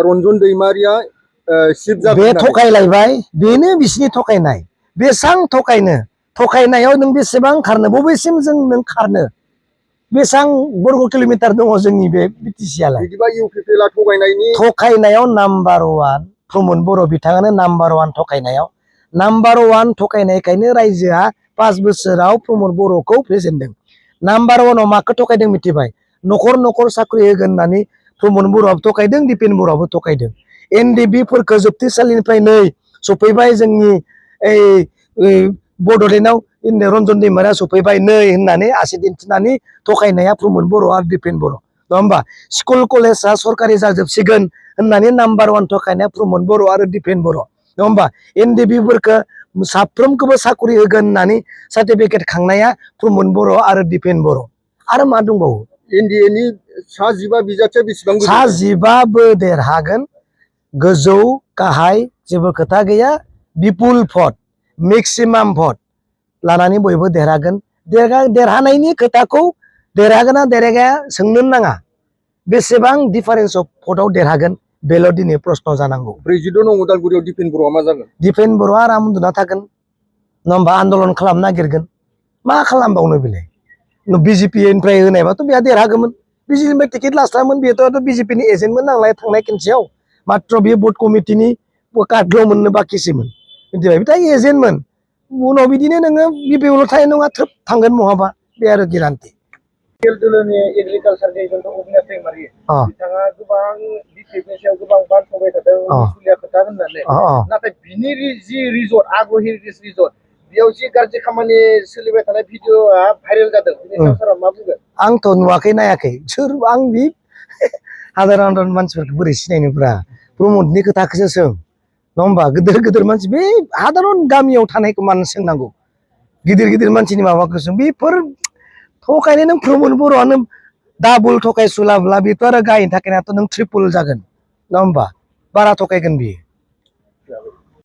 रन्जन दैमारिया शिब जागोन बे थगायलायबाय बेनो बिसिनि थगायनाय बेसां थगायनो थगायनायाव नों बेसेबां खारनो बबेसिम जों नों खारनो बेसां वर्ग किलोमिटार दङ जोंनि बे बिटिसि आलाय बिदिबा इउपिपिएलआ थगायनायाव नाम्बार 1 प्रमद बर' बिथाङानो नाम्बार 1 थगायनायाव नाम्बार 1 थगायनायखायनो रायजोआ 5 बोसोराव प्रमद बर'खौ फेजेनदों नाम्बार 1 माखौ थगायदों मिथिबाय न'खर न'खर साख्रि होगोन होननानै प्रमद बर'आबो थगायदों दिपेन बर'आबो थगायदों एनडिबिफोरखौ जोबथेसालिनिफ्राय नै सफैबाय जोंनि बड'लेण्डआव रन्जन दैमारिया सफैबाय नै होननानै आसि दिन्थिनानै थगायनाया प्रमद बर' आरो दिपेन बर' नङा होमबा स्कुल कलेजआ सरकारि जाजोबसिगोन होननानै नाम्बार 1 थगायनाया प्रमद बर' आरो दिपेन बर' नङा होमबा एनडिबिफोरखौ साफ्रोमखौबो साख्रि होगोन होननानै सार्टिफिकेट खांनाया प्रमद बर' आरो दिपेन बर' आरो मा दंबावो एनडिएनि सा 15 बिजाथिया बेसेबां सा 15बो देरहागोन गोजौ गाहाय जेबो खोथा गैया विपुल भट मेक्सिमाम भट लानानै बयबो देरहागोन देरहानायनि खोथाखौ देरहागोना देरहाया सोंनो नाङा बेसेबां डिफारेन्स अफ भटआव देरहागोन बेल' दिनै प्रश्न जानांगौ 14 नं उदालगुरियाव दिपेन बर'आ मा जागोन दिपेन बर'आ आराम उन्दुना थागोन नङा होमबा आन्दलन खालामनो नागिरगोन मा खालामबावनो बेलाय बिजेपिनिफ्राय होनायबाथ' बेहा देरहागौमोन बिजेपिनिफ्राय टिकेट लास्रामोन बेथ' बिजेपिनि एजेन्टमोन नालाय थांनाय खनसेयाव मात्र बे भट कमिटिनि कार्डल' मोननो बाखिसोमोन मिथिबाय बिथां एजेन्टमोन उनाव बिदिनो नोङो बिपिएल थानाय नङा थ्रोब थांगोन महाबा बे आरो गेरान्टि दोलोनि एग्रिकालचार एजेन्ट अबिनाश दैमारि बिथाङा गोबां डिफेक्टनि सायाव गोबां बानस'बाय थादों मिसुलिया खोथा होननानै नाथाय बिनि जि रिजर्ट आगु हेरिटेज रिजर्ट बेयाव जि गाज्रि खामानि सोलिबाय थानाय भिडिअआ भाइरेल जादों बिनि सायाव सारा मा बुंगोन आंथ' नुवाखै नायाखै सोर आं बे हाजार मानसिफोरखौ बोरै सिनायनोब्रा प्रमदनि खोथाखौसो सों नङा होमबा गिदिर गिदिर मानसि बे हादारन गामियाव थानायखौ मानो सोंनांगौ गिदिर गिदिर मानसिनि माबाखौ सों बेफोर थगायनाय नों प्रमद बर'आनो डाबल थगायसुलाब्ला बेथ' आरो गायनि थाखायनाथ' नों ट्रिपल जागोन नङा होमबा बारा थगायगोन बियो